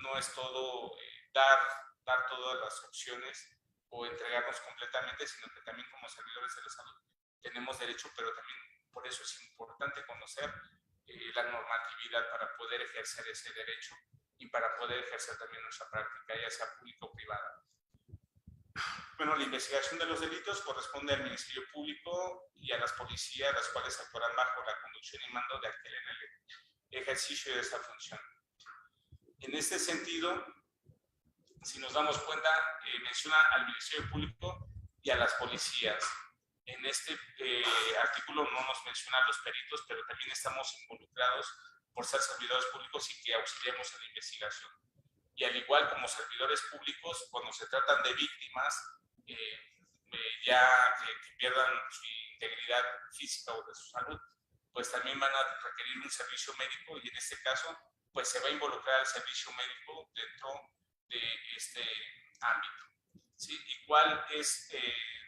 no es todo dar todas las opciones o entregarnos completamente, sino que también como servidores de la salud tenemos derecho, pero también por eso es importante conocer la normatividad para poder ejercer ese derecho y para poder ejercer también nuestra práctica, ya sea pública o privada. Bueno, la investigación de los delitos corresponde al Ministerio Público y a las policías, las cuales actuarán bajo la conducción y mando de aquel en el ejercicio de esta función. En este sentido, si nos damos cuenta, menciona al Ministerio Público y a las policías. En este artículo no nos menciona a los peritos, pero también estamos involucrados por ser servidores públicos y que auxiliamos en la investigación. Y al igual como servidores públicos, cuando se tratan de víctimas, ya que pierdan su integridad física o de su salud, pues también van a requerir un servicio médico y en este caso, pues se va a involucrar el servicio médico dentro de este ámbito. ¿Sí? Igual es,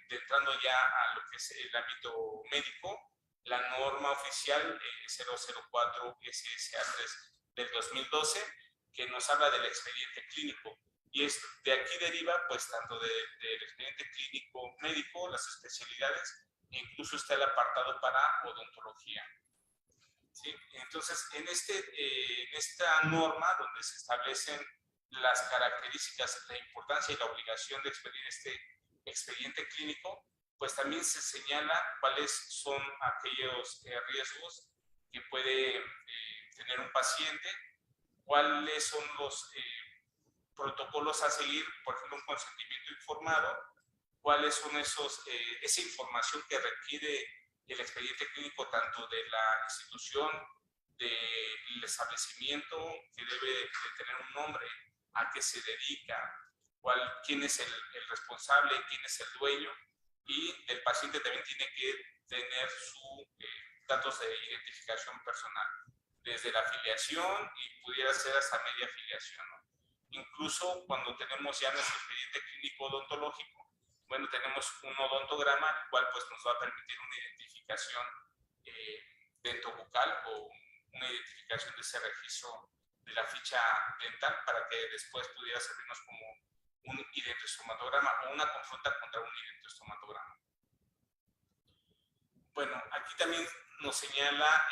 entrando ya a lo que es el ámbito médico, la norma oficial 004 SSA3 del 2012, que nos habla del expediente clínico. Y es, de aquí deriva, pues, tanto del expediente clínico médico, las especialidades, e incluso está el apartado para odontología. ¿Sí? Entonces, en esta norma, donde se establecen las características, la importancia y la obligación de expedir este expediente clínico, pues también se señala cuáles son aquellos riesgos que puede tener un paciente, cuáles son los protocolos a seguir, por ejemplo, un consentimiento informado, cuáles son esa información que requiere el expediente clínico tanto de la institución, del establecimiento, que debe de tener un nombre, a qué se dedica, quién es el responsable, quién es el dueño, y el paciente también tiene que tener sus datos de identificación personal, desde la afiliación y pudiera ser hasta media afiliación, ¿no? Incluso cuando tenemos ya nuestro expediente clínico odontológico, bueno, tenemos un odontograma, el cual pues nos va a permitir una identificación dentobucal o una identificación de ese registro de la ficha dental para que después pudiera servirnos como un identoestomatograma o una consulta contra un identoestomatograma. Bueno, aquí también nos señala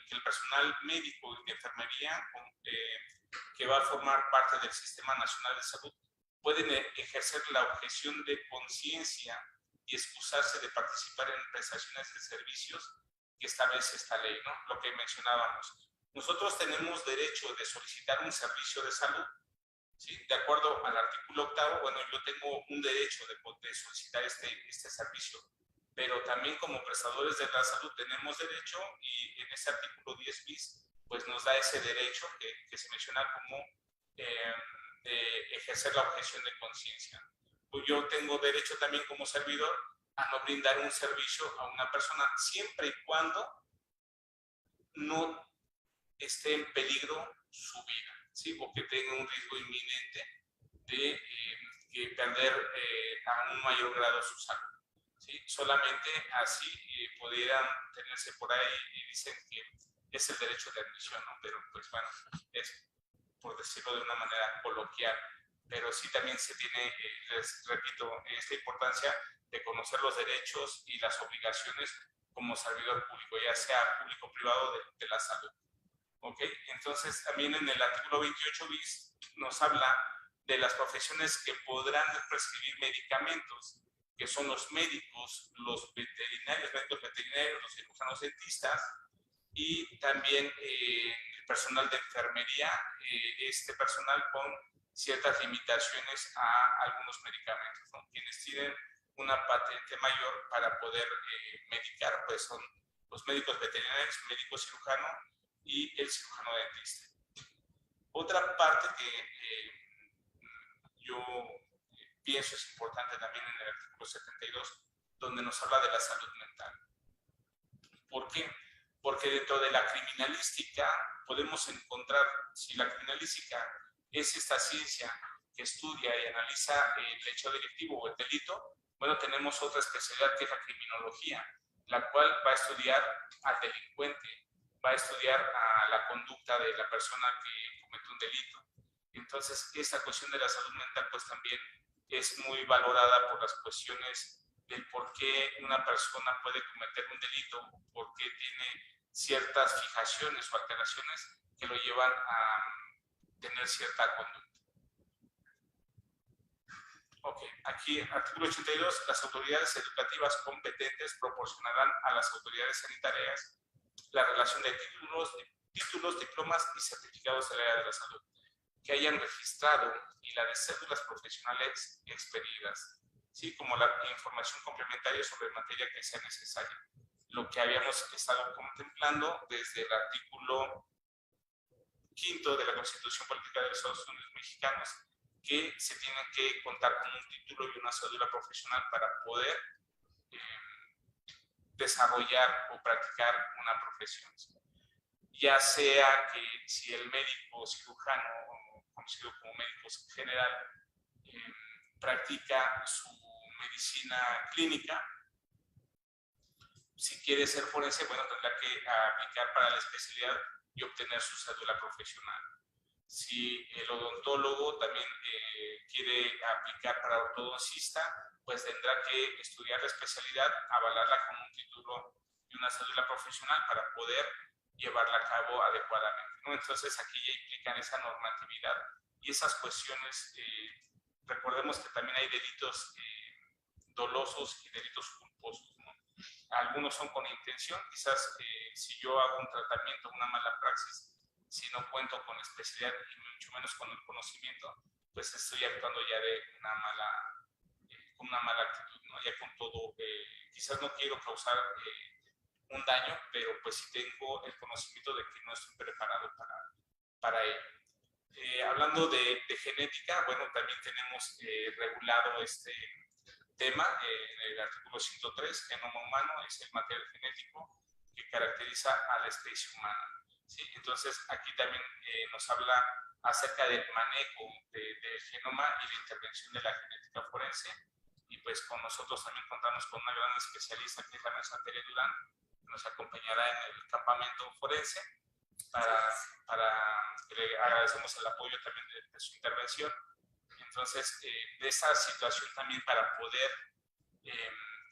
que el personal médico y de enfermería que va a formar parte del Sistema Nacional de Salud pueden ejercer la objeción de conciencia y excusarse de participar en prestaciones de servicios que establece esta ley, ¿no? Lo que mencionábamos. Nosotros tenemos derecho de solicitar un servicio de salud, ¿sí? De acuerdo al artículo 8º, bueno, yo tengo un derecho de solicitar este servicio, pero también como prestadores de la salud tenemos derecho, y en este artículo 10 bis, pues nos da ese derecho que se menciona como de ejercer la objeción de conciencia. Pues yo tengo derecho también como servidor a no brindar un servicio a una persona siempre y cuando no esté en peligro su vida, ¿sí? O que tenga un riesgo inminente de perder a un mayor grado su salud, ¿sí? Solamente así pudieran tenerse por ahí y dicen que es el derecho de admisión, ¿no? Pero pues bueno, es por decirlo de una manera coloquial, pero sí también se tiene, les repito, esta importancia de conocer los derechos y las obligaciones como servidor público, ya sea público o privado de la salud. ¿Ok? Entonces, también en el artículo 28 bis nos habla de las profesiones que podrán prescribir medicamentos, que son los médicos, los veterinarios, médicos veterinarios, los cirujanos dentistas, y también el personal de enfermería, este personal con ciertas limitaciones a algunos medicamentos, ¿no? Quienes tienen una patente mayor para poder medicar, pues son los médicos veterinarios, médico cirujano y el cirujano dentista. Otra parte que yo pienso es importante también en el artículo 72, donde nos habla de la salud mental. ¿Por qué? Porque dentro de la criminalística podemos encontrar, si la criminalística es esta ciencia que estudia y analiza el hecho delictivo o el delito, bueno, tenemos otra especialidad que es la criminología, la cual va a estudiar al delincuente, va a estudiar a la conducta de la persona que comete un delito. Entonces, esta cuestión de la salud mental pues también es muy valorada por las cuestiones del por qué una persona puede cometer un delito, por qué tiene ciertas fijaciones o alteraciones que lo llevan a tener cierta conducta. Ok, aquí artículo 82, las autoridades educativas competentes proporcionarán a las autoridades sanitarias la relación de títulos, diplomas y certificados del área de la salud que hayan registrado y la de cédulas profesionales expedidas, ¿sí? Como la información complementaria sobre materia que sea necesaria. Lo que habíamos estado contemplando desde el artículo 5 de la Constitución Política de los Estados Unidos Mexicanos, que se tiene que contar con un título y una cédula profesional para poder desarrollar o practicar una profesión. Ya sea que si el médico cirujano, conocido como médico general, practica su medicina clínica, si quiere ser forense, bueno, tendrá que aplicar para la especialidad y obtener su cédula profesional. Si el odontólogo también quiere aplicar para ortodoncista, pues tendrá que estudiar la especialidad, avalarla con un título y una cédula profesional para poder llevarla a cabo adecuadamente, ¿no? Entonces aquí ya implican esa normatividad y esas cuestiones. Recordemos que también hay delitos dolosos y delitos culposos, ¿no? Algunos son con intención, quizás si yo hago un tratamiento, una mala praxis, si no cuento con especialidad y mucho menos con el conocimiento, pues estoy actuando ya de una mala actitud, ¿no? Ya con todo, quizás no quiero causar un daño, pero pues sí tengo el conocimiento de que no estoy preparado para ello. Hablando de genética, bueno, también tenemos regulado este tema en el artículo 103, genoma humano es el material genético que caracteriza a la especie humana, ¿sí? Entonces, aquí también nos habla acerca del manejo del genoma y la intervención de la genética forense, y pues con nosotros también contamos con una gran especialista que es la maestra Tere Durán, que nos acompañará en el campamento forense, que le agradecemos el apoyo también de su intervención. Entonces, de esa situación también para poder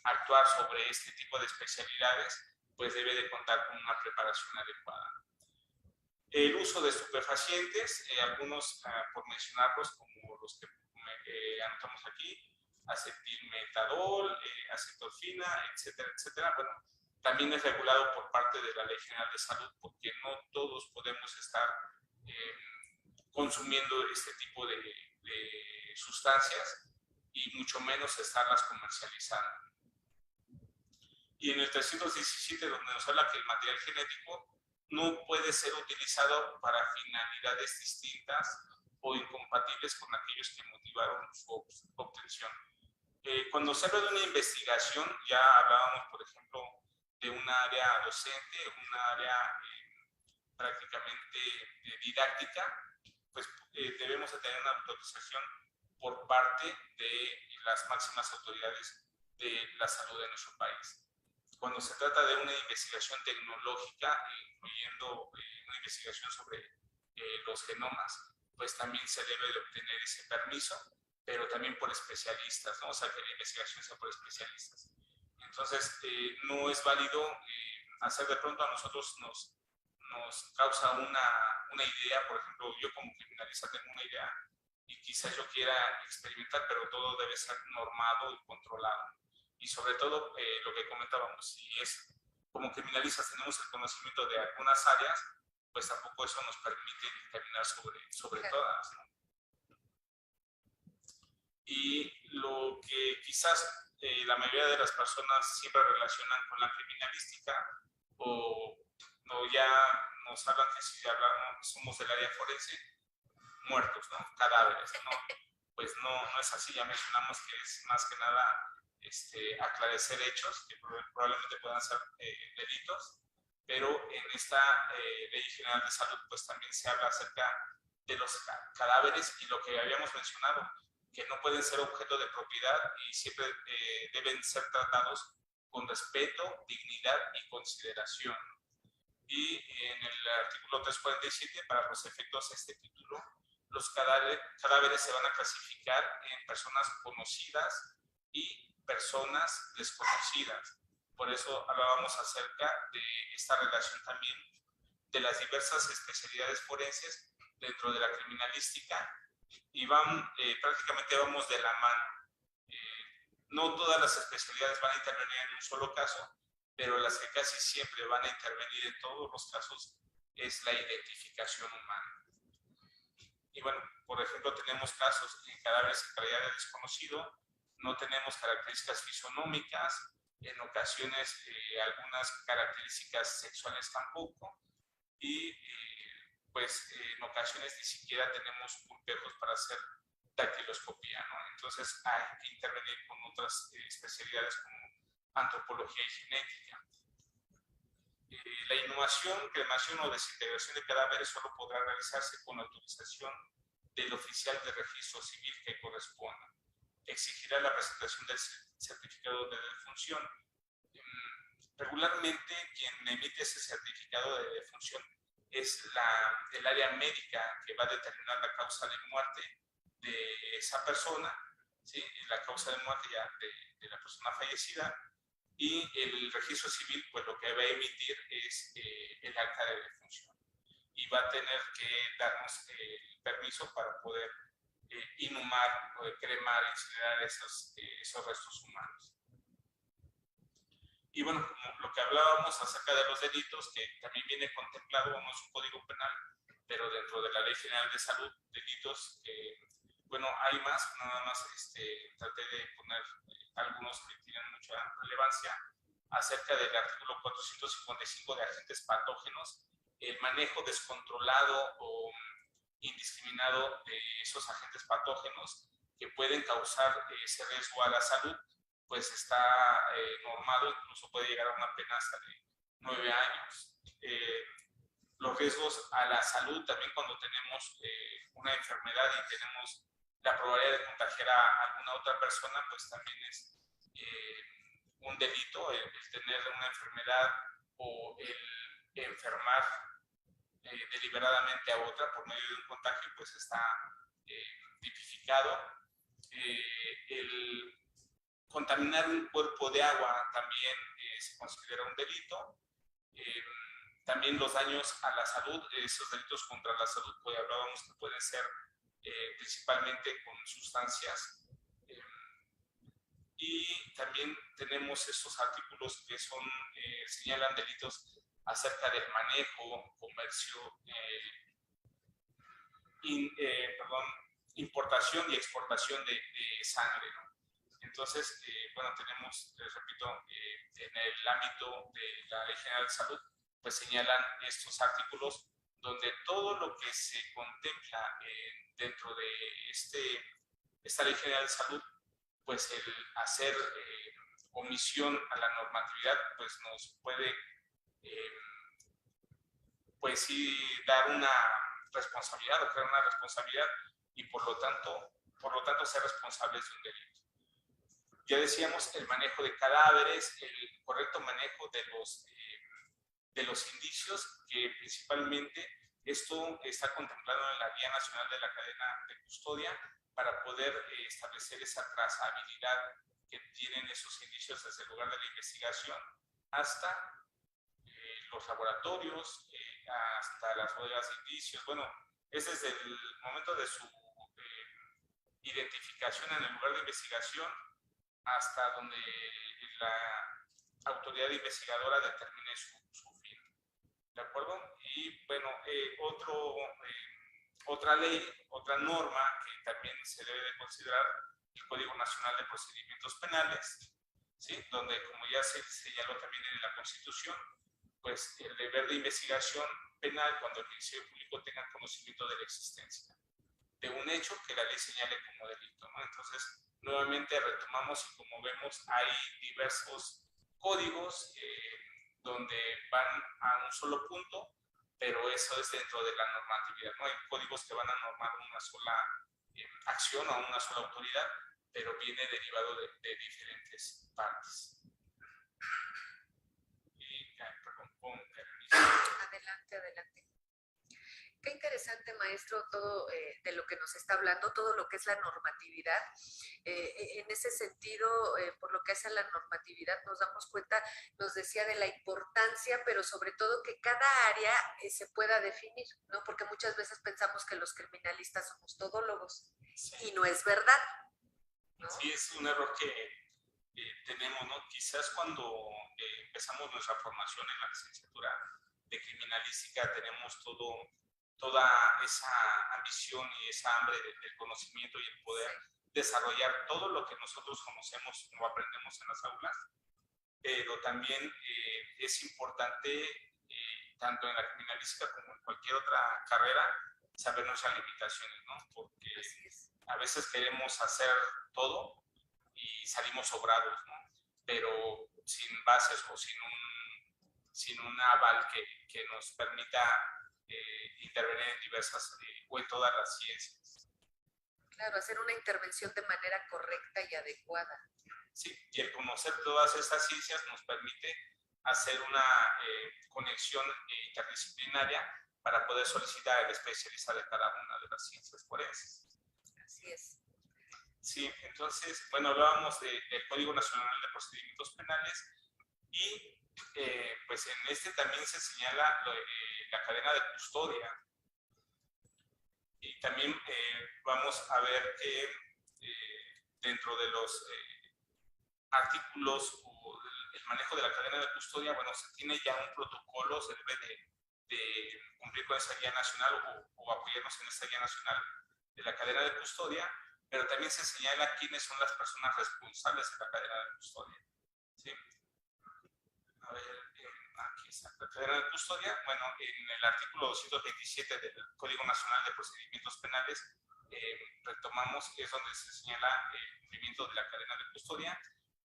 actuar sobre este tipo de especialidades, pues debe de contar con una preparación adecuada. El uso de estupefacientes, algunos por mencionarlos como los que anotamos aquí, acetilmetadol, acetofina, etcétera, etcétera. Bueno, también es regulado por parte de la Ley General de Salud, porque no todos podemos estar consumiendo este tipo de sustancias y mucho menos estarlas comercializando. Y en el 317, donde nos habla que el material genético no puede ser utilizado para finalidades distintas o incompatibles con aquellos que motivaron su obtención. Cuando se habla de una investigación, ya hablábamos, por ejemplo, de un área docente, un área prácticamente didáctica, pues debemos de tener una autorización por parte de las máximas autoridades de la salud de nuestro país. Cuando se trata de una investigación tecnológica, incluyendo una investigación sobre los genomas, pues también se debe de obtener ese permiso, pero también por especialistas, ¿no? O sea, que la investigación sea por especialistas. Entonces, no es válido hacer de pronto a nosotros nos causa una idea, por ejemplo, yo como criminalista tengo una idea y quizás yo quiera experimentar, pero todo debe ser normado y controlado. Y sobre todo, lo que comentábamos, si es como criminalistas tenemos el conocimiento de algunas áreas, pues tampoco eso nos permite dictaminar sobre todas, ¿no? Y lo que quizás la mayoría de las personas siempre relacionan con la criminalística o ya nos hablan que si hablamos, somos del área forense, muertos, ¿no? Cadáveres, ¿no? Pues no es así, ya mencionamos que es más que nada aclarecer hechos que probablemente puedan ser delitos, pero en esta Ley General de Salud pues también se habla acerca de los cadáveres y lo que habíamos mencionado, que no pueden ser objeto de propiedad y siempre deben ser tratados con respeto, dignidad y consideración. Y en el artículo 347, para los efectos de este título, los cadáveres se van a clasificar en personas conocidas y personas desconocidas. Por eso hablábamos acerca de esta relación también de las diversas especialidades forenses dentro de la criminalística, y prácticamente vamos de la mano. No todas las especialidades van a intervenir en un solo caso, pero las que casi siempre van a intervenir en todos los casos es la identificación humana. Y bueno, por ejemplo, tenemos casos en cadáveres en calidad de desconocido, no tenemos características fisionómicas, en ocasiones algunas características sexuales tampoco, y pues en ocasiones ni siquiera tenemos pulpejos para hacer dactiloscopía, ¿no? Entonces hay que intervenir con otras especialidades como antropología y genética. La inhumación, cremación o desintegración de cadáveres solo podrá realizarse con la autorización del oficial de registro civil que corresponda. Exigirá la presentación del certificado de defunción. Regularmente quien emite ese certificado de defunción es el área médica que va a determinar la causa de muerte de esa persona, ¿sí? La causa de muerte ya de la persona fallecida, y el registro civil pues lo que va a emitir es el acta de defunción y va a tener que darnos el permiso para poder inhumar, cremar, incinerar esos restos humanos. Y bueno, como lo que hablábamos acerca de los delitos, que también viene contemplado en su código penal, pero dentro de la Ley General de Salud, delitos que, bueno, hay más, nada más traté de poner algunos que tienen mucha relevancia, acerca del artículo 455 de agentes patógenos, el manejo descontrolado o indiscriminado de esos agentes patógenos que pueden causar ese riesgo a la salud, pues está normado, incluso puede llegar a una pena hasta de 9 años. Los riesgos a la salud también cuando tenemos una enfermedad y tenemos la probabilidad de contagiar a alguna otra persona, pues también es un delito el tener una enfermedad o el enfermar deliberadamente a otra por medio de un contagio, pues está tipificado. El contaminar un cuerpo de agua también se considera un delito. También los daños a la salud, esos delitos contra la salud, pues hablábamos que pueden ser principalmente con sustancias. Y también tenemos estos artículos que señalan delitos acerca del manejo, comercio, importación y exportación de sangre, ¿no? Entonces, bueno, tenemos, les repito, en el ámbito de la Ley General de Salud, pues señalan estos artículos donde todo lo que se contempla dentro de esta Ley General de Salud, pues el hacer omisión a la normatividad, pues nos puede, pues sí, dar una responsabilidad o crear una responsabilidad y por lo tanto ser responsables de un delito. Ya decíamos, el manejo de cadáveres, el correcto manejo de los indicios, que principalmente esto está contemplado en la Guía Nacional de la Cadena de Custodia para poder establecer esa trazabilidad que tienen esos indicios desde el lugar de la investigación hasta los laboratorios, hasta las bodegas de indicios. Bueno, es desde el momento de su identificación en el lugar de investigación hasta donde la autoridad investigadora determine su fin. ¿De acuerdo? Y bueno, otra ley, otra norma que también se debe de considerar, el Código Nacional de Procedimientos Penales, ¿sí? Donde, como ya se señaló también en la Constitución, pues el deber de investigación penal cuando el Ministerio Público tenga conocimiento de la existencia de un hecho que la ley señale como delito, ¿no? Entonces, nuevamente retomamos y como vemos hay diversos códigos donde van a un solo punto, pero eso es dentro de la normatividad, ¿no? Hay códigos que van a normar una sola acción o una sola autoridad, pero viene derivado de diferentes partes. Y, perdón, con permiso. Adelante, adelante. Qué interesante, maestro, todo de lo que nos está hablando, todo lo que es la normatividad. En ese sentido, por lo que hace a la normatividad, nos damos cuenta, nos decía de la importancia, pero sobre todo que cada área se pueda definir, ¿no? Porque muchas veces pensamos que los criminalistas somos todólogos Sí. y no es verdad, ¿no? Sí, es un error que tenemos, ¿no? Quizás cuando empezamos nuestra formación en la licenciatura de criminalística tenemos toda esa ambición y esa hambre del conocimiento y el poder desarrollar todo lo que nosotros conocemos o aprendemos en las aulas, pero también es importante, tanto en la criminalística como en cualquier otra carrera, saber nuestras limitaciones, ¿no? Porque a veces queremos hacer todo y salimos sobrados, ¿no? Pero sin bases o sin un aval que nos permita intervenir en diversas o en todas las ciencias. Claro, hacer una intervención de manera correcta y adecuada. Sí, y el conocer todas estas ciencias nos permite hacer una conexión interdisciplinaria para poder solicitar el especialista de cada una de las ciencias forenses. Así es. Sí, entonces, bueno, hablábamos del Código Nacional de Procedimientos Penales y pues en este también se señala la cadena de custodia. Y también vamos a ver que dentro de los artículos o el manejo de la cadena de custodia, bueno, se tiene ya un protocolo, se debe de cumplir con esa guía nacional o apoyarnos en esa guía nacional de la cadena de custodia, pero también se señala quiénes son las personas responsables de la cadena de custodia. ¿Sí? A ver, aquí está la cadena de custodia. Bueno, en el artículo 227 del Código Nacional de Procedimientos Penales, retomamos, es donde se señala el cumplimiento de la cadena de custodia.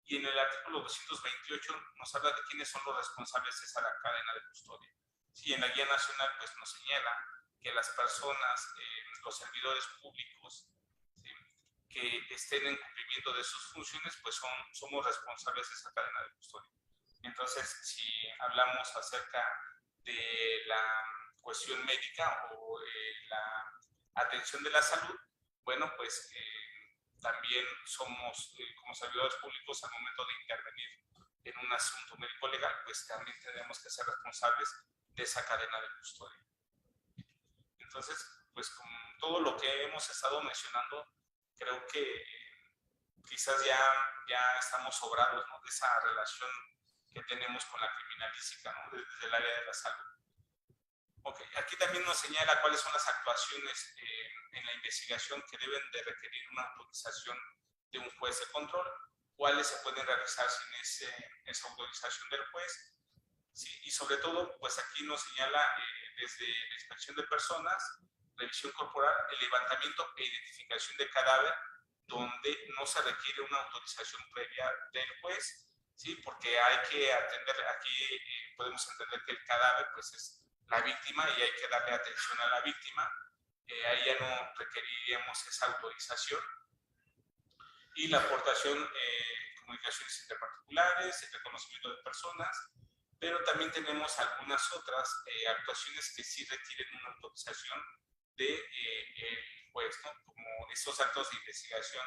Y en el artículo 228 nos habla de quiénes son los responsables de esa cadena de custodia. Sí, en la guía nacional pues nos señala que las personas, los servidores públicos, ¿sí?, que estén en cumplimiento de sus funciones, pues somos responsables de esa cadena de custodia. Entonces, si hablamos acerca de la cuestión médica o la atención de la salud, bueno, pues también somos, como servidores públicos, al momento de intervenir en un asunto médico legal, pues también tenemos que ser responsables de esa cadena de custodia. Entonces, pues con todo lo que hemos estado mencionando, creo que quizás ya estamos sobrados, ¿no?, de esa relación que tenemos con la criminalística, ¿no?, desde el área de la salud. Okay. Aquí también nos señala cuáles son las actuaciones en la investigación que deben de requerir una autorización de un juez de control, cuáles se pueden realizar sin esa autorización del juez. Sí, y sobre todo, pues aquí nos señala desde la inspección de personas, revisión corporal, el levantamiento e identificación de cadáver, donde no se requiere una autorización previa del juez, ¿sí? Porque hay que atender, aquí podemos entender que el cadáver pues es la víctima y hay que darle atención a la víctima, ahí ya no requeriríamos esa autorización. Y la aportación, comunicaciones interparticulares, el reconocimiento de personas, pero también tenemos algunas otras actuaciones que sí requieren una autorización del juez, ¿no?, como estos actos de investigación,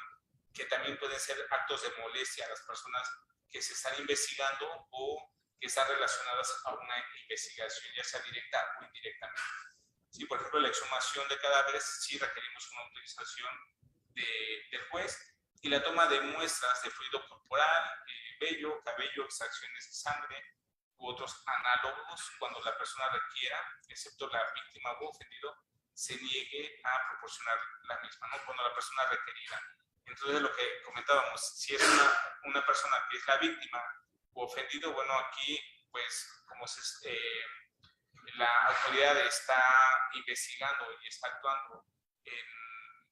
que también pueden ser actos de molestia a las personas que se están investigando o que están relacionadas a una investigación, ya sea directa o indirectamente. Sí, por ejemplo, la exhumación de cadáveres sí requerimos una autorización del juez, y la toma de muestras de fluido corporal, vello, cabello, extracciones de sangre u otros análogos cuando la persona requiera, excepto la víctima o ofendido, se niegue a proporcionar la misma, ¿no?, cuando la persona requerida. Entonces, lo que comentábamos, si es una persona que es la víctima o ofendido, bueno, aquí, pues, como la autoridad está investigando y está actuando en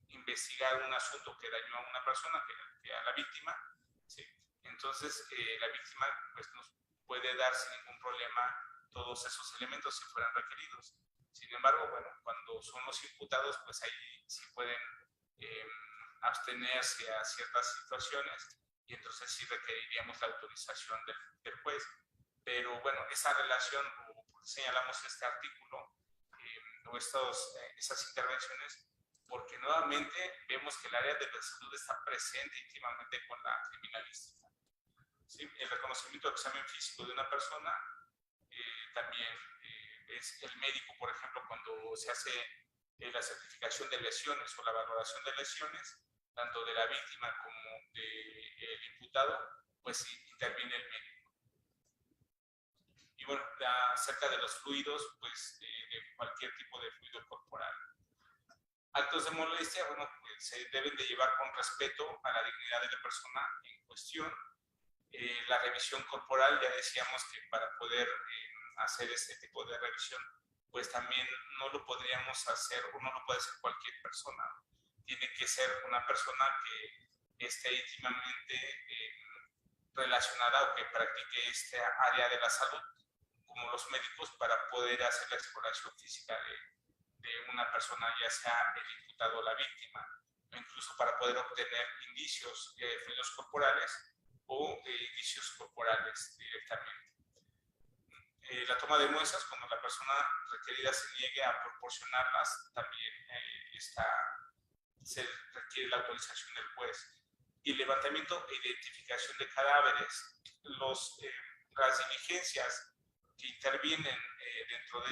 investigar un asunto que dañó a una persona, que a la víctima, ¿sí? Entonces, la víctima pues, nos puede dar sin ningún problema todos esos elementos si fueran requeridos. Sin embargo, bueno, cuando son los imputados, pues ahí sí pueden abstenerse a ciertas situaciones, y entonces sí requeriríamos la autorización del juez. Pero bueno, esa relación, o señalamos este artículo, o esas intervenciones, porque nuevamente vemos que el área de la salud está presente íntimamente con la criminalística. ¿Sí? El reconocimiento del examen físico de una persona también es el médico, por ejemplo, cuando se hace la certificación de lesiones o la valoración de lesiones, tanto de la víctima como del imputado, pues sí, interviene el médico. Y bueno, acerca de los fluidos, pues de cualquier tipo de fluido corporal. Actos de molestia, bueno, pues se deben de llevar con respeto a la dignidad de la persona en cuestión. La revisión corporal, ya decíamos que para poder hacer este tipo de revisión, pues también no lo podríamos hacer o no lo puede hacer cualquier persona. Tiene que ser una persona que esté íntimamente relacionada o que practique esta área de la salud, como los médicos, para poder hacer la exploración física de una persona, ya sea el imputado o la víctima, o incluso para poder obtener indicios, fluidos corporales o indicios corporales directamente. La toma de muestras, cuando la persona requerida se niegue a proporcionarlas, también se requiere la autorización del juez. Y el levantamiento e identificación de cadáveres. Las diligencias que intervienen dentro de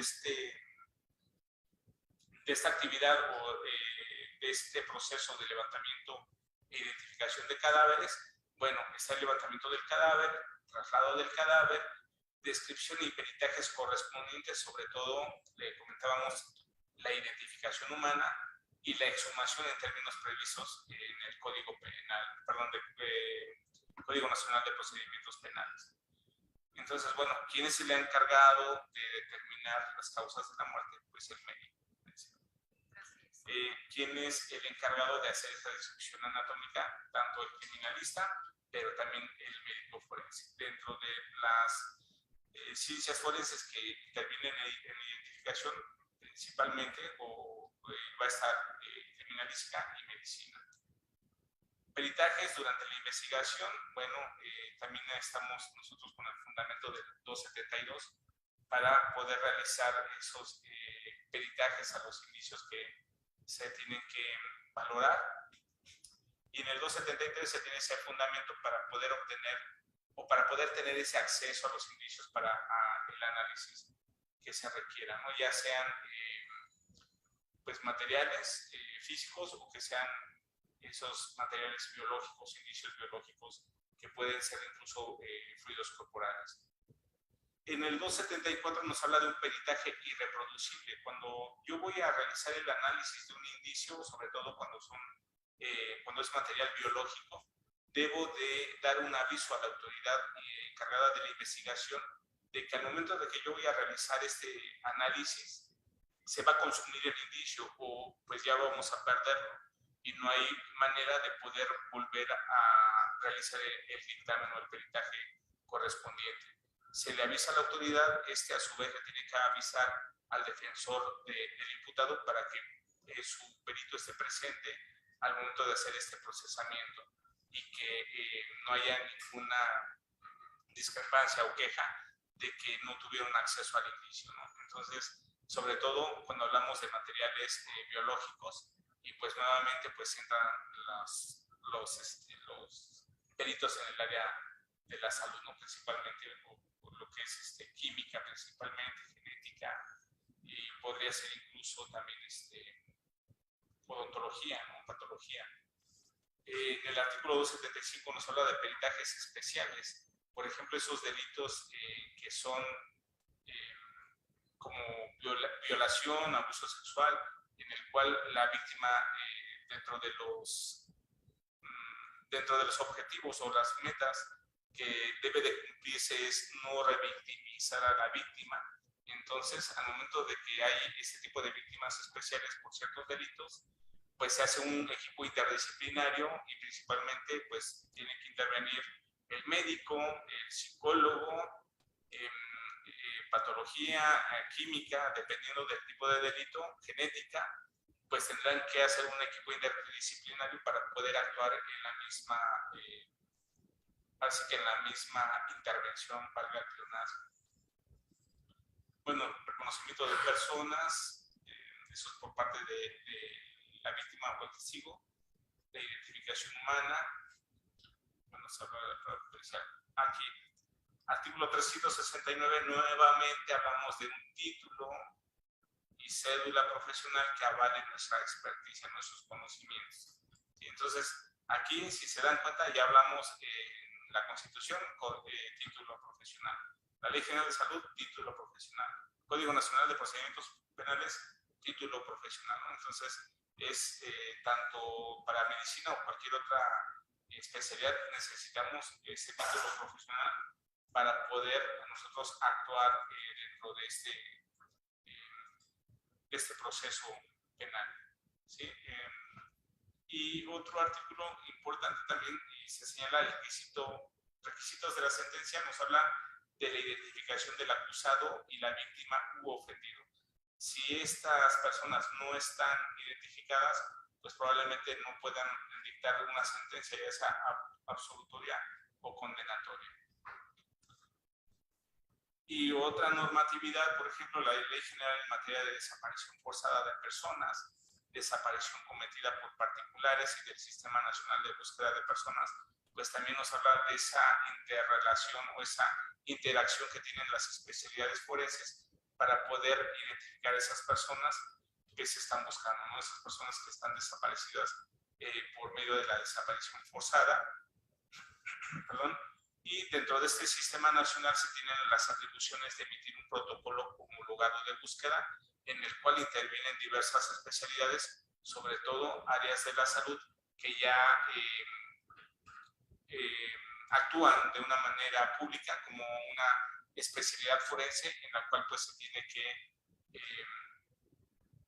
esta actividad o de este proceso de levantamiento e identificación de cadáveres, bueno, está el levantamiento del cadáver, traslado del cadáver, descripción y peritajes correspondientes, sobre todo, le comentábamos, la identificación humana y la exhumación en términos previstos en el Código Penal, perdón, Código Nacional de Procedimientos Penales. Entonces, bueno, ¿quién es el encargado de determinar las causas de la muerte? Pues el médico. ¿Quién es el encargado de hacer esta disección anatómica? Tanto el criminalista, pero también el médico forense. Dentro de las ciencias forenses que intervienen en identificación, principalmente, va a estar criminalística y medicina. Peritajes durante la investigación, bueno, también estamos nosotros con el fundamento del 272 para poder realizar esos peritajes a los indicios que se tienen que valorar. Y en el 273 se tiene ese fundamento para poder obtener o para poder tener ese acceso a los indicios para el análisis que se requiera, ¿no? Ya sean pues materiales físicos o que sean esos materiales biológicos, indicios biológicos que pueden ser incluso fluidos corporales. En el 274 nos habla de un peritaje irreproducible. Cuando yo voy a realizar el análisis de un indicio, sobre todo cuando es material biológico, debo de dar un aviso a la autoridad encargada de la investigación de que al momento de que yo voy a realizar este análisis, se va a consumir el indicio o pues ya vamos a perderlo y no hay manera de poder volver a realizar el dictamen o el peritaje correspondiente. Se le avisa a la autoridad, a su vez le tiene que avisar al defensor del imputado para que su perito esté presente al momento de hacer este procesamiento y que no haya ninguna discrepancia o queja de que no tuvieron acceso al indicio, ¿no? Entonces, sobre todo cuando hablamos de materiales biológicos y pues nuevamente pues entran los peritos en el área de la salud, ¿no? Principalmente lo que es química principalmente, genética y podría ser incluso también odontología, ¿no? Patología. En el artículo 275 nos habla de peritajes especiales, por ejemplo, esos delitos que son como violación, abuso sexual, en el cual la víctima dentro de los objetivos o las metas que debe de cumplirse es no revictimizar a la víctima. Entonces, al momento de que hay este tipo de víctimas especiales por ciertos delitos, pues se hace un equipo interdisciplinario y principalmente pues tiene que intervenir el médico, el psicólogo, patología, química, dependiendo del tipo de delito, genética, pues tendrán que hacer un equipo interdisciplinario para poder actuar en la misma, así que en la misma intervención, valga el pleonasmo. Bueno, reconocimiento de personas, eso es por parte de la víctima o el testigo, de identificación humana. Bueno, se habla de prueba policial. Aquí, artículo 369, nuevamente hablamos de un título y cédula profesional que avale nuestra experticia, nuestros conocimientos. ¿Sí? Entonces, aquí, si se dan cuenta, ya hablamos en la Constitución con título profesional. La Ley General de Salud, título profesional. Código Nacional de Procedimientos Penales, título profesional, ¿no? Entonces, es tanto para medicina o cualquier otra especialidad necesitamos ese título profesional para poder nosotros actuar dentro de este proceso penal. ¿Sí? Y otro artículo importante también, y se señala el requisitos de la sentencia, nos habla de la identificación del acusado y la víctima u ofendido. Si estas personas no están identificadas, pues probablemente no puedan dictar una sentencia, ya sea absolutoria o condenatoria. Y otra normatividad, por ejemplo, la Ley General en materia de desaparición forzada de personas, desaparición cometida por particulares y del Sistema Nacional de Búsqueda de Personas, pues también nos habla de esa interrelación o esa interacción que tienen las especialidades forenses para poder identificar esas personas que se están buscando, ¿no? Esas personas que están desaparecidas por medio de la desaparición forzada. Perdón. Y dentro de este sistema nacional se tienen las atribuciones de emitir un protocolo homologado de búsqueda en el cual intervienen diversas especialidades, sobre todo áreas de la salud que ya actúan de una manera pública como una especialidad forense en la cual pues se tiene que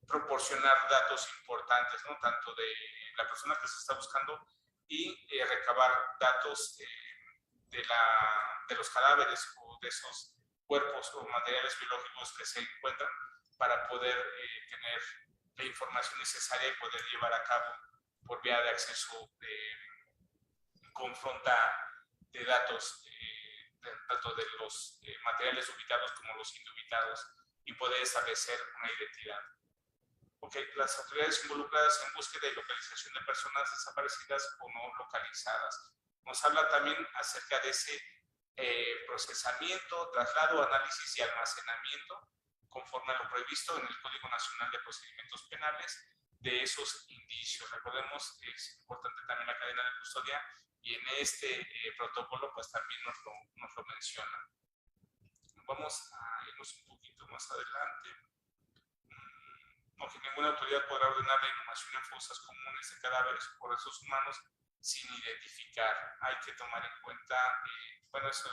proporcionar datos importantes, ¿no? Tanto de la persona que se está buscando y recabar datos de los cadáveres o de esos cuerpos o materiales biológicos que se encuentran para poder tener la información necesaria y poder llevar a cabo por vía de acceso confronta de datos, tanto de los materiales ubitados como los indubitados, y poder establecer una identidad. Okay. Las autoridades involucradas en búsqueda y localización de personas desaparecidas o no localizadas. Nos habla también acerca de ese procesamiento, traslado, análisis y almacenamiento, conforme a lo previsto en el Código Nacional de Procedimientos Penales, de esos indicios. Recordemos, es importante también la cadena de custodia, y en este protocolo pues también nos lo menciona. Vamos a irnos un poquito más adelante. Que ninguna autoridad podrá ordenar la inhumación en fosas comunes de cadáveres o restos humanos sin identificar. Hay que tomar en cuenta, bueno, eso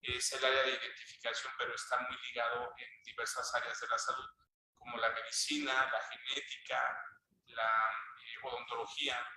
es el área de identificación, pero está muy ligado en diversas áreas de la salud, como la medicina, la genética, la odontología.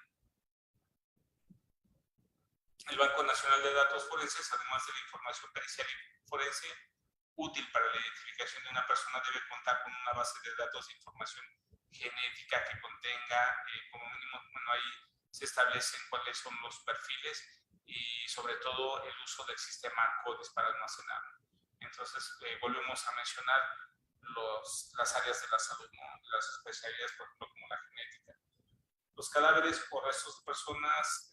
El Banco Nacional de Datos Forenses, además de la información pericial y forense, útil para la identificación de una persona, debe contar con una base de datos de información genética que contenga, como mínimo, bueno, ahí se establecen cuáles son los perfiles y sobre todo el uso del sistema CODIS para almacenar. Entonces, volvemos a mencionar las áreas de la salud, ¿no? Las especialidades, por ejemplo, como la genética. Los cadáveres o restos de personas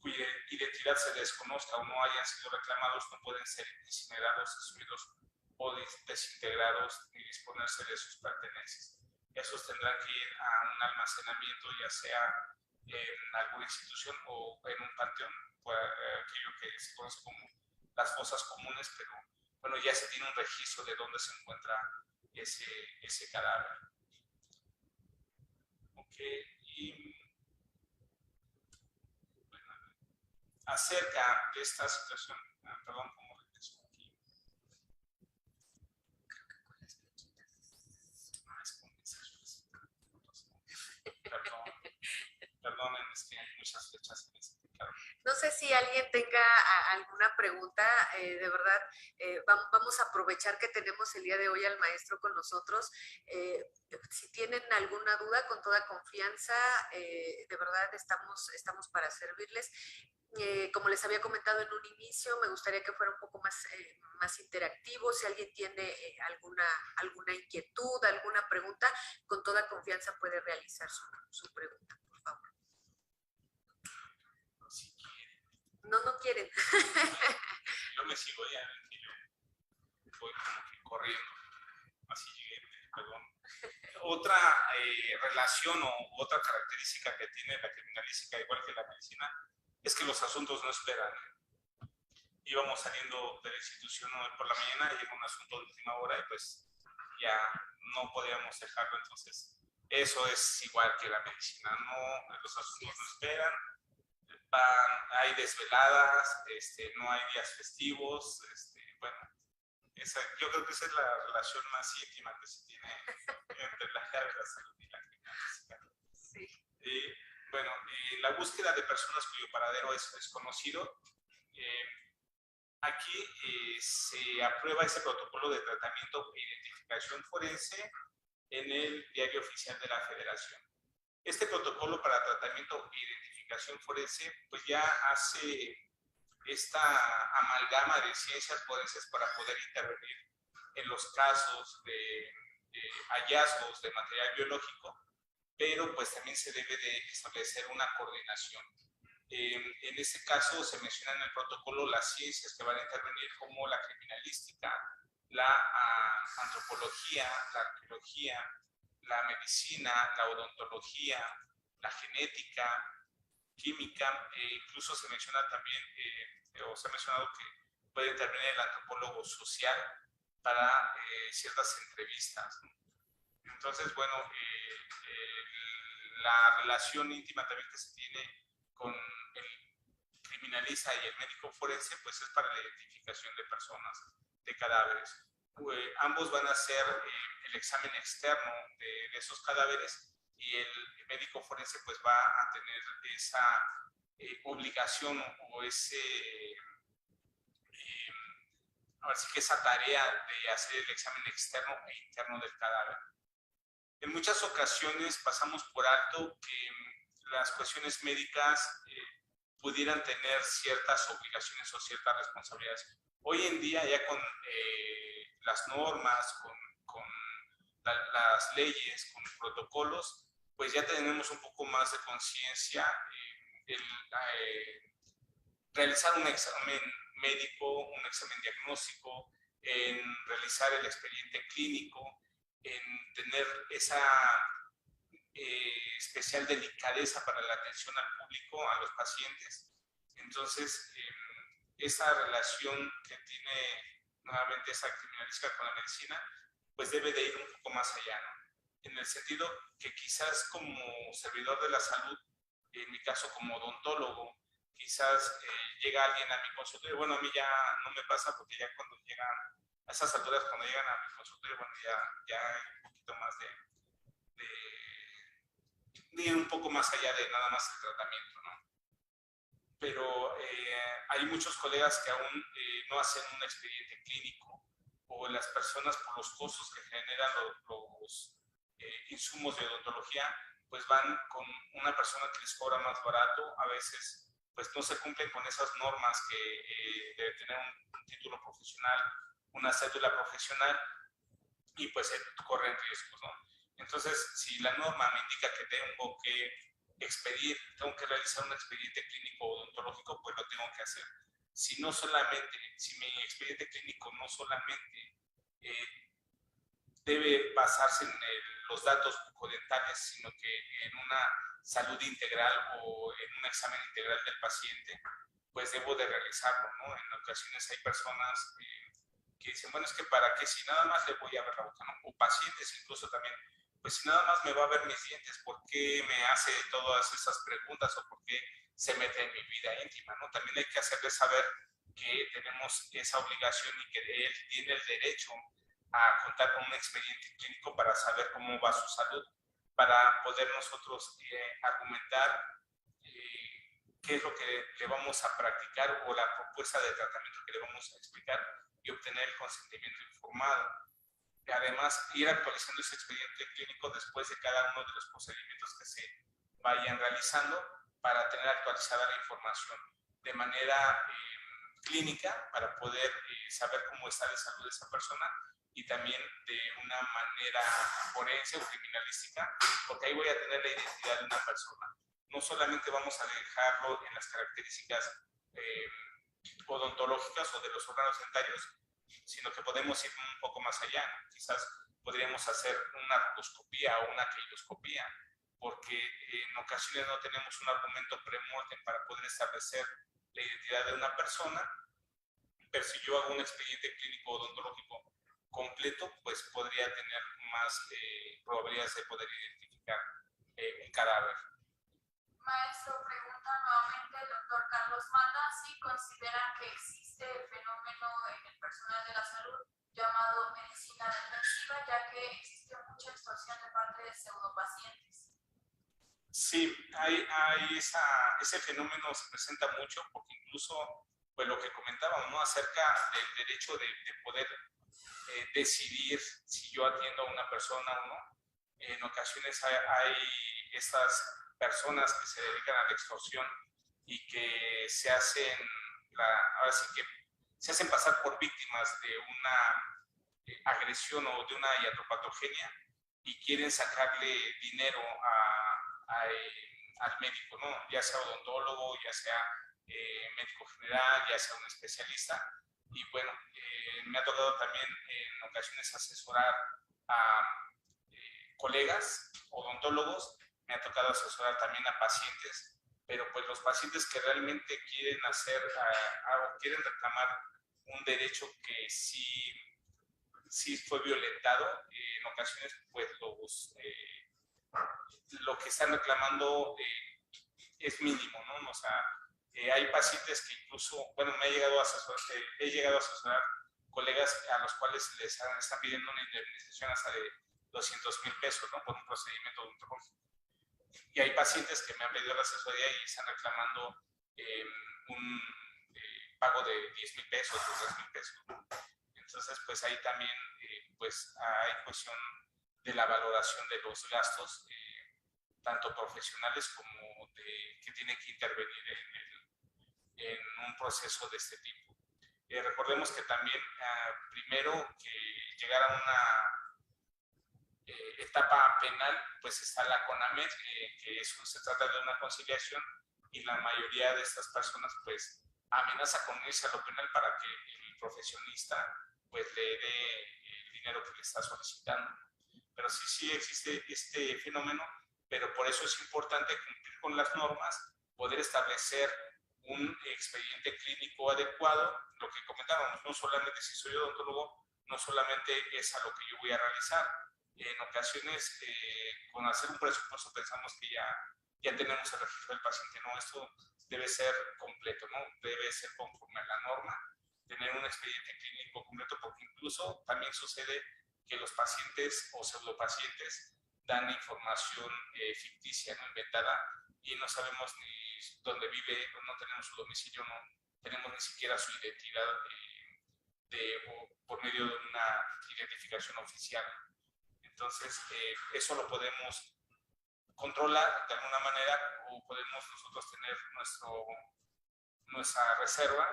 cuya identidad se desconozca o no hayan sido reclamados no pueden ser incinerados, destruidos o desintegrados ni disponerse de sus pertenencias. Esos tendrán que ir a un almacenamiento, ya sea en alguna institución o en un panteón, aquello que se conoce como las fosas comunes, pero bueno, ya se tiene un registro de dónde se encuentra ese cadáver. Ok, y acerca de esta situación, perdón, como regreso aquí. Perdonen, es que hay muchas fechas en este caso. No sé si alguien tenga alguna pregunta, de verdad, vamos a aprovechar que tenemos el día de hoy al maestro con nosotros. Si tienen alguna duda, con toda confianza, de verdad estamos para servirles. Como les había comentado en un inicio, me gustaría que fuera un poco más interactivo. Si alguien tiene alguna inquietud, alguna pregunta, con toda confianza puede realizar su pregunta, por favor. Si quieren. No quieren. Yo me sigo ya, yo voy como que corriendo. Así llegué, perdón. Otra relación o otra característica que tiene la criminalística, igual que la medicina, es que los asuntos no esperan. Íbamos saliendo de la institución hoy por la mañana y llegó un asunto de última hora y pues ya no podíamos dejarlo. Entonces, eso es igual que la medicina, no, los asuntos no esperan, hay desveladas, no hay días festivos, bueno, yo creo que esa es la relación más íntima que se tiene entre la salud y la criminalística. Sí. Bueno, la búsqueda de personas cuyo paradero es desconocido. Aquí se aprueba ese protocolo de tratamiento e identificación forense en el Diario Oficial de la Federación. Este protocolo para tratamiento e identificación forense pues ya hace esta amalgama de ciencias forenses para poder intervenir en los casos de hallazgos de material biológico, pero pues también se debe de establecer una coordinación. En este caso se menciona en el protocolo las ciencias que van a intervenir como la criminalística, la antropología, la arqueología, la medicina, la odontología, la genética, química, incluso se menciona también, o se ha mencionado que puede intervenir el antropólogo social para ciertas entrevistas. Entonces, bueno, la relación íntima también que se tiene con el criminalista y el médico forense, pues es para la identificación de personas, de cadáveres. Ambos van a hacer el examen externo de esos cadáveres y el médico forense pues va a tener esa obligación o ahora sí que esa tarea de hacer el examen externo e interno del cadáver. En muchas ocasiones pasamos por alto que las cuestiones médicas pudieran tener ciertas obligaciones o ciertas responsabilidades. Hoy en día ya con las normas, con las leyes, con protocolos, pues ya tenemos un poco más de conciencia realizar un examen médico, un examen diagnóstico, en realizar el expediente clínico, en tener esa especial delicadeza para la atención al público, a los pacientes. Entonces, esa relación que tiene nuevamente esa criminalística con la medicina, pues debe de ir un poco más allá, ¿no? En el sentido que quizás como servidor de la salud, en mi caso como odontólogo, quizás llega alguien a mi consultorio, bueno, a mí ya no me pasa porque ya cuando llegan a esas alturas, cuando llegan a mi consultorio, bueno, ya hay un poquito más de ir un poco más allá de nada más el tratamiento, ¿no? Pero hay muchos colegas que aún no hacen un expediente clínico, o las personas por los costos que generan los insumos de odontología, pues van con una persona que les cobra más barato, a veces pues no se cumplen con esas normas que debe tener un título profesional, una cédula profesional, y pues se corren riesgos, ¿no? Entonces, si la norma me indica que tengo que expedir, tengo que realizar un expediente clínico odontológico, pues lo tengo que hacer. Si mi expediente clínico no solamente debe basarse en los datos bucodentales, sino que en una salud integral o en un examen integral del paciente, pues debo de realizarlo, ¿no? En ocasiones hay personas que dicen, bueno, es que para qué, si nada más le voy a ver la boca, ¿no? O pacientes incluso también, pues si nada más me va a ver mis dientes, ¿por qué me hace todas esas preguntas o por qué se mete en mi vida íntima, ¿no? También hay que hacerle saber que tenemos esa obligación y que él tiene el derecho a contar con un expediente clínico para saber cómo va su salud, para poder nosotros argumentar qué es lo que le vamos a practicar o la propuesta de tratamiento que le vamos a explicar y obtener el consentimiento informado. Y además, ir actualizando ese expediente clínico después de cada uno de los procedimientos que se vayan realizando para tener actualizada la información. de manera clínica para poder saber cómo está de salud esa persona, y también de una manera forense o criminalística, porque ahí voy a tener la identidad de una persona. No solamente vamos a dejarlo en las características odontológicas o de los órganos dentarios, sino que podemos ir un poco más allá. Quizás podríamos hacer una rotoscopía o una queidoscopía, porque en ocasiones no tenemos un argumento pre-mortem para poder establecer la identidad de una persona, pero si yo hago un expediente clínico odontológico completo, pues podría tener más probabilidades de poder identificar un cadáver. Maestro, pregunta nuevamente el doctor Carlos Mata si considera que existe el fenómeno en el personal de la salud llamado medicina defensiva, ya que existe mucha extorsión de parte de pseudopacientes. Sí, ese fenómeno se presenta mucho, porque incluso pues lo que comentábamos, ¿no?, acerca del derecho de poder decidir si yo atiendo a una persona o no. En ocasiones hay estas personas que se dedican a la extorsión y que se hacen, ahora sí que se hacen pasar por víctimas de una agresión o de una iatropatogenia, y quieren sacarle dinero al médico, ¿no?, ya sea odontólogo, ya sea médico general, ya sea un especialista. Y bueno, me ha tocado también en ocasiones asesorar a colegas odontólogos, me ha tocado asesorar también a pacientes, pero pues los pacientes que realmente quieren quieren reclamar un derecho que sí fue violentado, en ocasiones pues lo que están reclamando es mínimo, ¿no? O sea, hay pacientes que incluso, bueno, he llegado a asesorar colegas a los cuales les están pidiendo una indemnización hasta de 200,000 pesos, ¿no?, por un procedimiento odontológico. Y hay pacientes que me han pedido la asesoría y están reclamando un pago de 10,000 pesos o 3,000 pesos, ¿no? Entonces, pues ahí también pues hay cuestión de la valoración de los gastos, tanto profesionales como que tienen que intervenir en un proceso de este tipo. Recordemos que también primero que llegar a una etapa penal, pues está la CONAMED, que se trata de una conciliación, y la mayoría de estas personas pues amenaza con irse a lo penal para que el profesionista pues le dé el dinero que le está solicitando. Pero sí existe este fenómeno, pero por eso es importante cumplir con las normas, poder establecer un expediente clínico adecuado. Lo que comentábamos, no solamente si soy odontólogo, no solamente es a lo que yo voy a realizar. En ocasiones, con hacer un presupuesto pensamos que ya tenemos el registro del paciente. No, esto debe ser completo, ¿no? Debe ser conforme a la norma, tener un expediente clínico completo, porque incluso también sucede que los pacientes o pseudopacientes dan información ficticia, ¿no?, inventada, y no sabemos ni dónde vive, no tenemos su domicilio, no tenemos ni siquiera su identidad por medio de una identificación oficial. Entonces, eso lo podemos controlar de alguna manera, o podemos nosotros tener nuestra reserva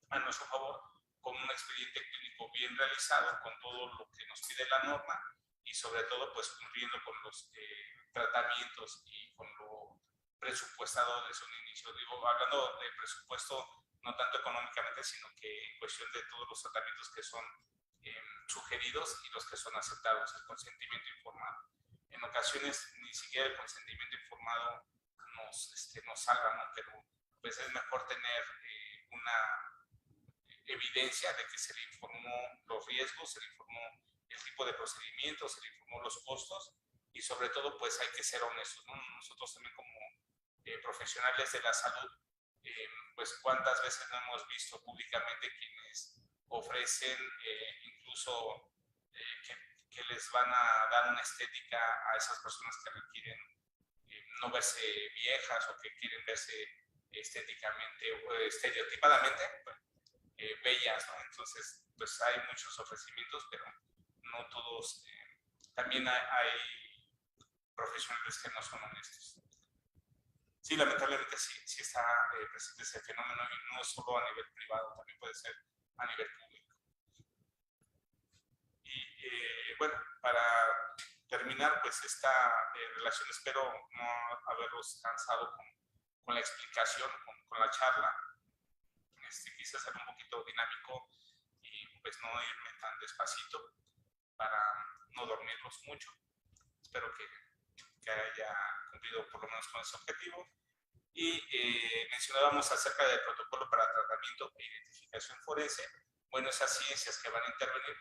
a nuestro favor con un expediente clínico bien realizado, con todo lo que nos pide la norma, y sobre todo pues cumpliendo con los tratamientos y con lo presupuestado desde un inicio. Digo, hablando de presupuesto no tanto económicamente, sino que en cuestión de todos los tratamientos que son sugeridos y los que son aceptados, el consentimiento informado. En ocasiones ni siquiera el consentimiento informado nos salva, ¿no? Pero pues es mejor tener una evidencia de que se le informó los riesgos, se le informó el tipo de procedimiento, se le informó los costos, y sobre todo pues hay que ser honestos, ¿no? Nosotros también como profesionales de la salud, pues cuántas veces no hemos visto públicamente quienes ofrecen incluso que les van a dar una estética a esas personas que requieren no verse viejas, o que quieren verse estéticamente o estereotipadamente bellas, ¿no? Entonces, pues hay muchos ofrecimientos, pero no todos. También hay profesionales que no son honestos. Sí, lamentablemente sí está presente ese fenómeno y no solo a nivel privado, también puede ser a nivel público. Y bueno, para terminar, pues esta relación, espero no haberlos cansado con la explicación, con la charla. Quise ser un poquito dinámico y pues no irme tan despacito para no dormirlos mucho. Espero que haya cumplido por lo menos con ese objetivo. Y mencionábamos acerca del protocolo para tratamiento e identificación forense. Bueno, esas ciencias que van a intervenir,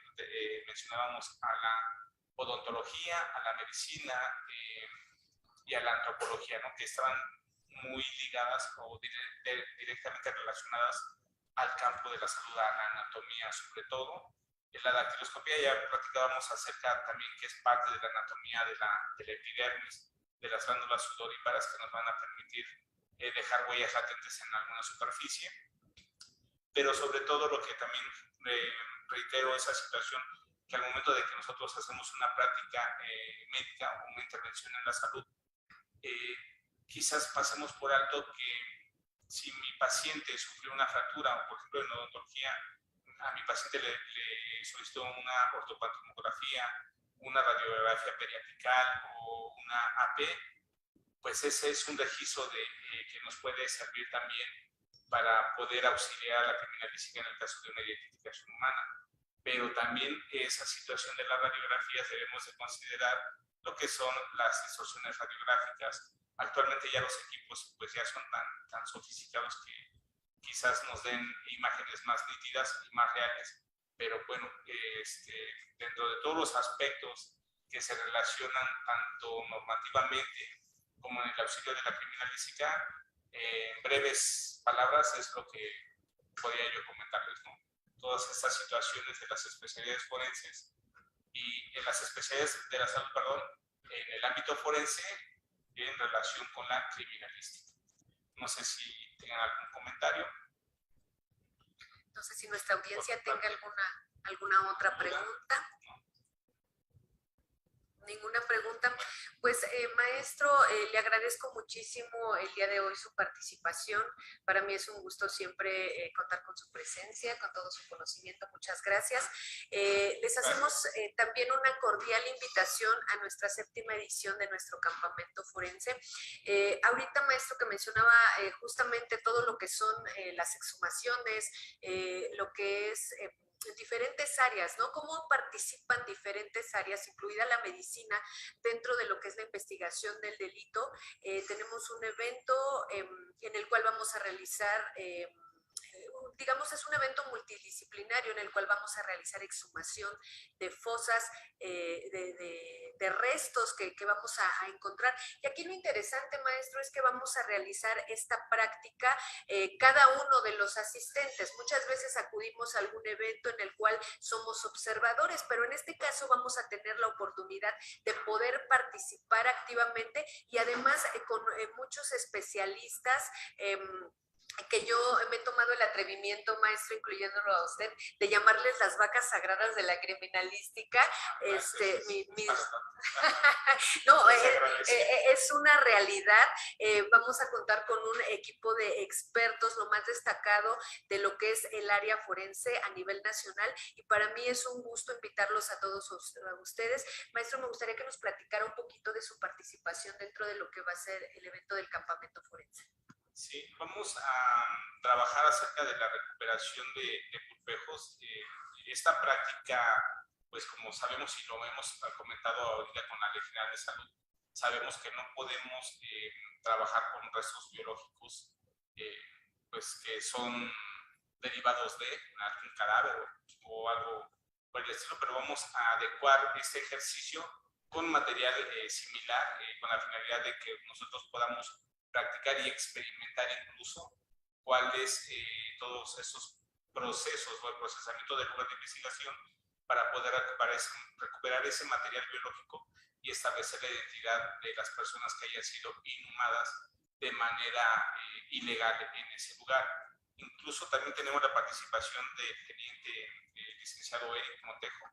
mencionábamos a la odontología, a la medicina y a la antropología, ¿no? Que estaban muy ligadas o directamente relacionadas al campo de la salud, a la anatomía sobre todo. En la dactiloscopía ya platicábamos acerca también que es parte de la anatomía de la epidermis, de las glándulas sudoríparas que nos van a permitir dejar huellas latentes en alguna superficie, pero sobre todo lo que también reitero esa situación, que al momento de que nosotros hacemos una práctica médica o una intervención en la salud, quizás pasemos por alto que si mi paciente sufrió una fractura, o por ejemplo en odontología, a mi paciente le solicitó una ortopantomografía, una radiografía periapical o una AP, pues ese es un registro que nos puede servir también para poder auxiliar a la criminalística en el caso de una identificación humana. Pero también esa situación de las radiografías debemos de considerar lo que son las distorsiones radiográficas. Actualmente ya los equipos pues ya son tan sofisticados que quizás nos den imágenes más nítidas y más reales, pero bueno, dentro de todos los aspectos que se relacionan tanto normativamente como en el auxilio de la criminalística, en breves palabras es lo que podría yo comentarles, ¿no? Todas estas situaciones de las especialidades forenses y en las especialidades de la salud, perdón, en el ámbito forense en relación con la criminalística. No sé si tengan algún comentario. No sé si nuestra audiencia tenga alguna otra pregunta. Ninguna pregunta. Pues maestro, le agradezco muchísimo el día de hoy su participación. Para mí es un gusto siempre contar con su presencia, con todo su conocimiento. Muchas gracias. Les hacemos también una cordial invitación a nuestra 7ª edición de nuestro campamento forense. Ahorita, maestro, que mencionaba justamente todo lo que son las exhumaciones, lo que es diferentes áreas, ¿no? Cómo participan diferentes áreas, incluida la medicina, dentro de lo que es la investigación del delito. Tenemos un evento en el cual vamos a realizar digamos, es un evento multidisciplinario en el cual vamos a realizar exhumación de fosas, de restos que vamos a encontrar. Y aquí lo interesante, maestro, es que vamos a realizar esta práctica cada uno de los asistentes. Muchas veces acudimos a algún evento en el cual somos observadores, pero en este caso vamos a tener la oportunidad de poder participar activamente y además con muchos especialistas que yo me he tomado el atrevimiento, maestro, incluyéndolo a usted, de llamarles las vacas sagradas de la criminalística. No, es una realidad. Vamos a contar con un equipo de expertos, lo más destacado de lo que es el área forense a nivel nacional, y para mí es un gusto invitarlos a todos ustedes. Maestro, me gustaría que nos platicara un poquito de su participación dentro de lo que va a ser el evento del campamento forense. Sí, vamos a trabajar acerca de la recuperación de pulpejos. Esta práctica, pues como sabemos y lo hemos comentado ahorita con la Ley General de Salud, sabemos que no podemos trabajar con restos biológicos pues que son derivados de algún cadáver o algo por el estilo, pero vamos a adecuar este ejercicio con material similar, con la finalidad de que nosotros podamos practicar y experimentar incluso cuáles todos esos procesos o el procesamiento del lugar de investigación para poder recuperar ese material biológico y establecer la identidad de las personas que hayan sido inhumadas de manera ilegal en ese lugar. Incluso también tenemos la participación del teniente licenciado Eric Montejo,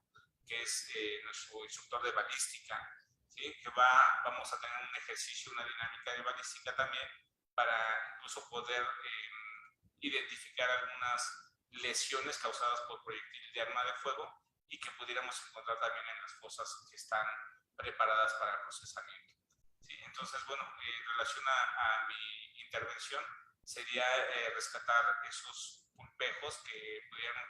que es nuestro instructor de balística, ¿sí? Que vamos a tener un ejercicio, una dinámica de balística también, para incluso poder identificar algunas lesiones causadas por proyectil de arma de fuego y que pudiéramos encontrar también en las fosas que están preparadas para el procesamiento. ¿Sí? Entonces, bueno, en relación a mi intervención, sería rescatar esos pulpejos que pudieran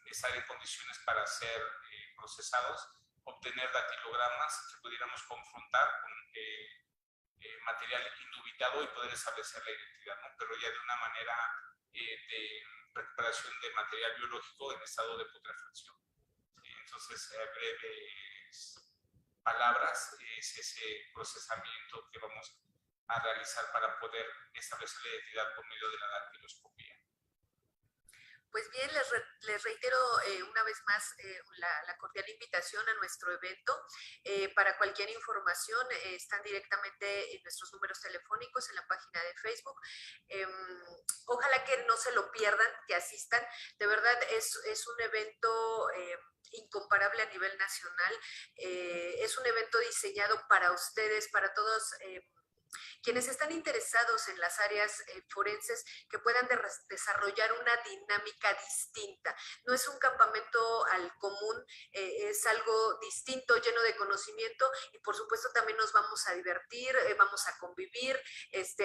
estar en condiciones para ser procesados, obtener dactilogramas que pudiéramos confrontar con material indubitado y poder establecer la identidad, ¿no? Pero ya de una manera de recuperación de material biológico en estado de putrefacción. Entonces, breves palabras, es ese procesamiento que vamos a realizar para poder establecer la identidad por medio de la dactiloscopía. Pues bien, les reitero una vez más la cordial invitación a nuestro evento. Para cualquier información están directamente en nuestros números telefónicos en la página de Facebook. Ojalá que no se lo pierdan, que asistan. De verdad es un evento incomparable a nivel nacional. Es un evento diseñado para ustedes, para todos quienes están interesados en las áreas forenses, que puedan desarrollar una dinámica distinta. No es un campamento al común, es algo distinto, lleno de conocimiento, y por supuesto también nos vamos a divertir, vamos a convivir,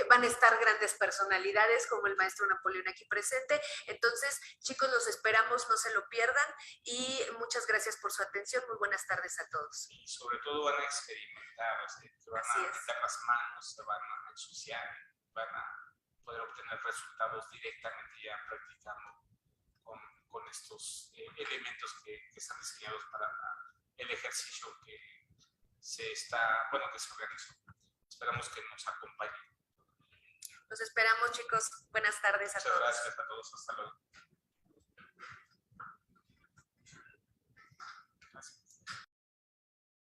van a estar grandes personalidades como el maestro Napoleón aquí presente. Entonces, chicos, los esperamos, no se lo pierdan, y muchas gracias por su atención. Muy buenas tardes a todos. Y sobre todo van a experimentar, se van a meter las manos, se van a ensuciar, van a poder obtener resultados directamente ya practicando con estos elementos que están diseñados para el ejercicio que se organizó. Esperamos que nos acompañen. Los esperamos, chicos. Buenas tardes a todos. Muchas gracias a todos. Hasta luego. Gracias.